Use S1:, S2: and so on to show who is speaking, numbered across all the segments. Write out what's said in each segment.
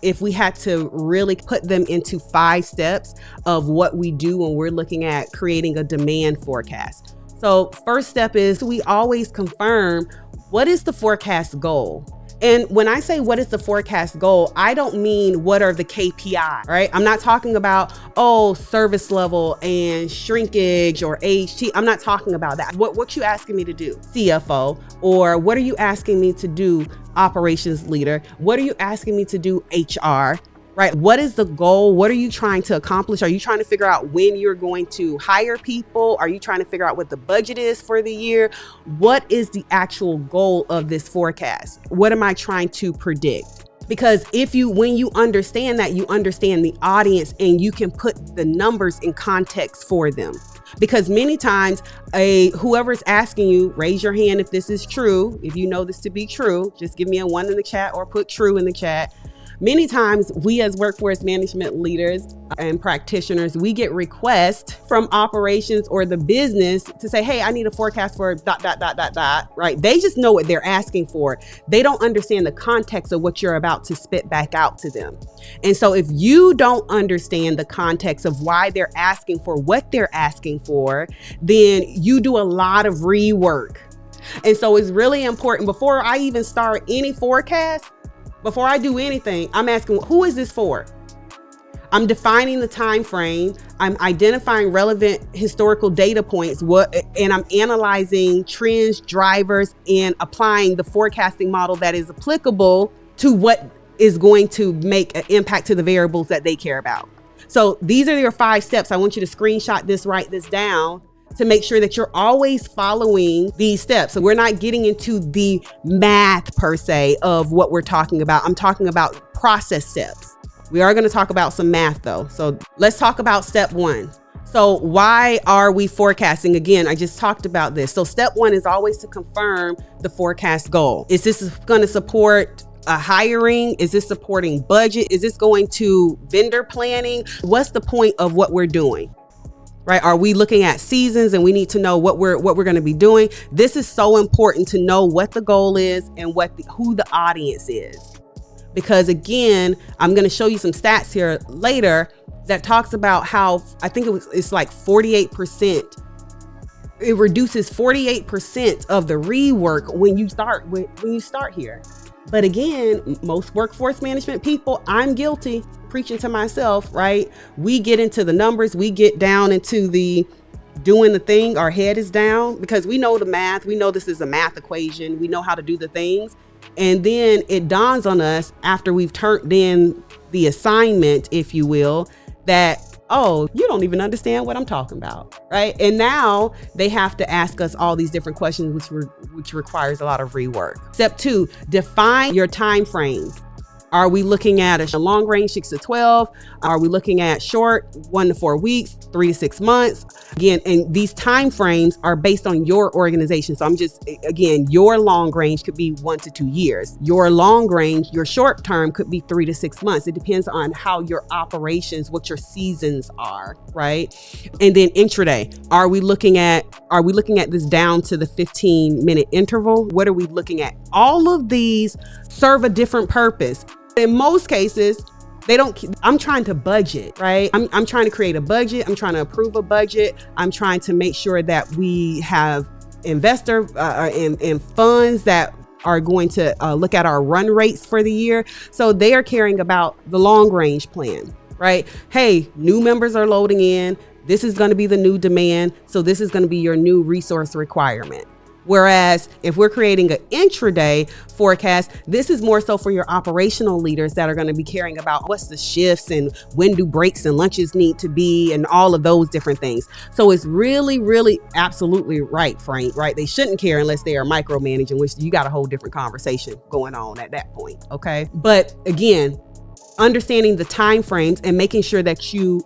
S1: If we had to really put them into 5 steps of what we do when we're looking at creating a demand forecast. So first step is we always confirm, what is the forecast goal? And when I say what is the forecast goal, I don't mean what are the KPI, right? I'm not talking about, service level and shrinkage or AHT. I'm not talking about that. What you asking me to do, CFO? Or what are you asking me to do, operations leader? What are you asking me to do, HR? Right? What is the goal? What are you trying to accomplish? Are you trying to figure out when you're going to hire people? Are you trying to figure out what the budget is for the year? What is the actual goal of this forecast? What am I trying to predict? Because when you understand that, you understand the audience and you can put the numbers in context for them. Because many times whoever's asking you, raise your hand if this is true. If you know this to be true, just give me a 1 in the chat or put true in the chat. Many times we as workforce management leaders and practitioners, we get requests from operations or the business to say, hey, I need a forecast for ... right? They just know what they're asking for. They don't understand the context of what you're about to spit back out to them. And so if you don't understand the context of why they're asking for what they're asking for, then you do a lot of rework. And so it's really important before I even start any forecast. Before I do anything, I'm asking, who is this for? I'm defining the time frame. I'm identifying relevant historical data points, and I'm analyzing trends, drivers, and applying the forecasting model that is applicable to what is going to make an impact to the variables that they care about. So these are your 5 steps. I want you to screenshot this, write this down, to make sure that you're always following these steps. So we're not getting into the math per se of what we're talking about. I'm talking about process steps. We are going to talk about some math though. So let's talk about step 1. So why are we forecasting? Again, I just talked about this. So step 1 is always to confirm the forecast goal. Is this going to support hiring? Is this supporting budget? Is this going to vendor planning? What's the point of what we're doing? Right? Are we looking at seasons and we need to know what we're going to be doing? This is so important to know what the goal is and who the audience is. Because again, I'm going to show you some stats here later that talks about how I think it's like 48%. It reduces 48% of the rework when you start here. But again, most workforce management people, I'm guilty, preaching to myself, right? We get into the numbers, we get down into the doing the thing, our head is down because we know the math, we know this is a math equation, we know how to do the things. And then it dawns on us after we've turned in the assignment, if you will, that, you don't even understand what I'm talking about, right? And now they have to ask us all these different questions, which requires a lot of rework. Step 2, define your time frames. Are we looking at a long range 6 to 12? Are we looking at short 1 to 4 weeks, 3 to 6 months? Again, and these time frames are based on your organization. So your long range could be 1 to 2 years. Your long range, your short term could be 3 to 6 months. It depends on how your operations, what your seasons are, right? And then intraday, are we looking at this down to the 15-minute interval? What are we looking at? All of these serve a different purpose. In most cases, I'm trying to budget, right? I'm trying to create a budget. I'm trying to approve a budget. I'm trying to make sure that we have investor and funds that are going to look at our run rates for the year. So they are caring about the long range plan, right? Hey, new members are loading in. This is going to be the new demand. So this is going to be your new resource requirement. Whereas if we're creating an intraday forecast, this is more so for your operational leaders that are going to be caring about what's the shifts and when do breaks and lunches need to be and all of those different things. So it's really, really absolutely right, Frank, right? They shouldn't care unless they are micromanaging, which you got a whole different conversation going on at that point. Okay. But again, understanding the time frames and making sure that you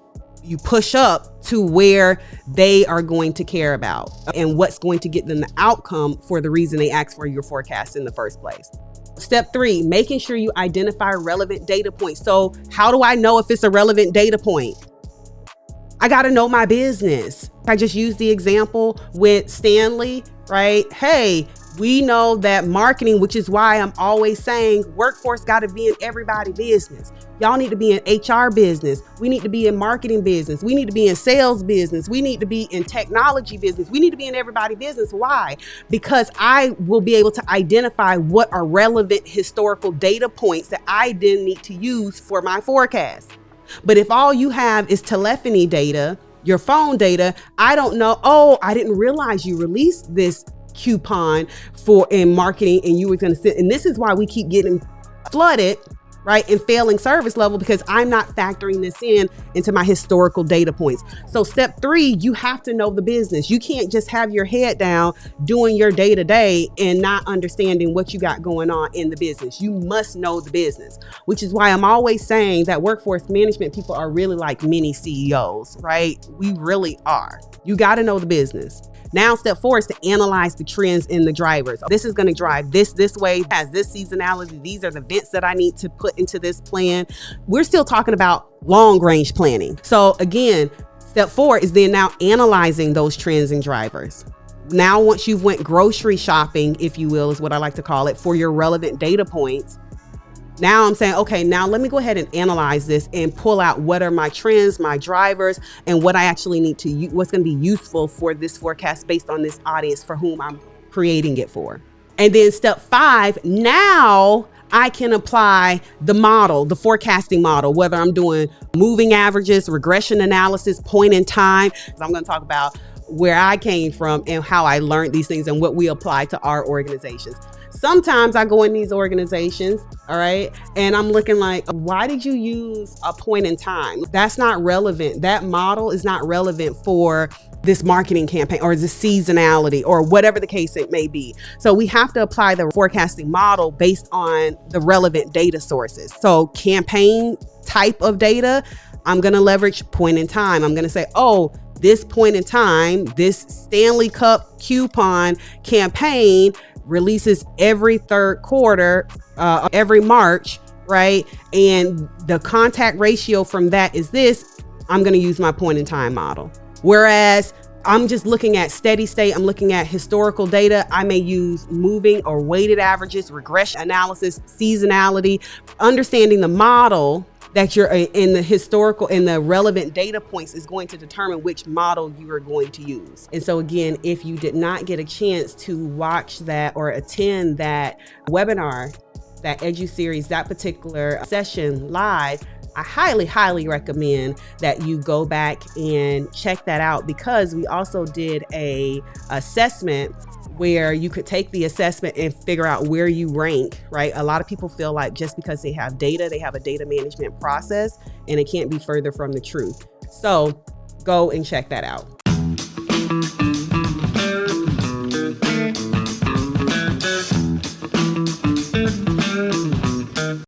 S1: push up to where they are going to care about and what's going to get them the outcome for the reason they asked for your forecast in the first place. Step 3, making sure you identify relevant data points. So how do I know if it's a relevant data point? I got to know my business. I just used the example with Stanley, right? Hey, we know that marketing, which is why I'm always saying workforce got to be in everybody's business. Y'all need to be in HR business. We need to be in marketing business. We need to be in sales business. We need to be in technology business. We need to be in everybody business. Why? Because I will be able to identify what are relevant historical data points that I then need to use for my forecast. But if all you have is telephony data, your phone data, I don't know, oh, I didn't realize you released this coupon for in marketing and you were going to sit. And this is why we keep getting flooded, right, and failing service level, because I'm not factoring this into my historical data points. So step 3, you have to know the business. You can't just have your head down doing your day to day and not understanding what you got going on in the business. You must know the business, which is why I'm always saying that workforce management people are really like mini CEOs, right? We really are. You got to know the business. Now, step 4 is to analyze the trends in the drivers. This is going to drive this way, has this seasonality. These are the events that I need to put into this plan. We're still talking about long range planning. So again, step 4 is then now analyzing those trends and drivers. Now, once you've went grocery shopping, if you will, is what I like to call it, for your relevant data points. Now I'm saying, okay, now let me go ahead and analyze this and pull out what are my trends, my drivers, and what I actually need to, what's going to be useful for this forecast based on this audience for whom I'm creating it for. And then step 5, now I can apply the model, the forecasting model, whether I'm doing moving averages, regression analysis, point in time. I'm going to talk about where I came from and how I learned these things and what we apply to our organizations. Sometimes I go in these organizations, all right, and I'm looking like, why did you use a point in time? That's not relevant. That model is not relevant for this marketing campaign or the seasonality or whatever the case it may be. So we have to apply the forecasting model based on the relevant data sources. So campaign type of data, I'm going to leverage point in time. I'm going to say, oh, this point in time, this Stanley Cup coupon campaign releases every third quarter, every March, right? And the contact ratio from that is this. I'm going to use my point in time model. Whereas I'm just looking at steady state, I'm looking at historical data. I may use moving or weighted averages, regression analysis, seasonality, understanding the model that you're in the historical and the relevant data points is going to determine which model you are going to use. And so again, if you did not get a chance to watch that or attend that webinar, that edu-series, that particular session live, I highly, highly recommend that you go back and check that out, because we also did a assessment where you could take the assessment and figure out where you rank, right? A lot of people feel like just because they have data, they have a data management process, and it can't be further from the truth. So go and check that out.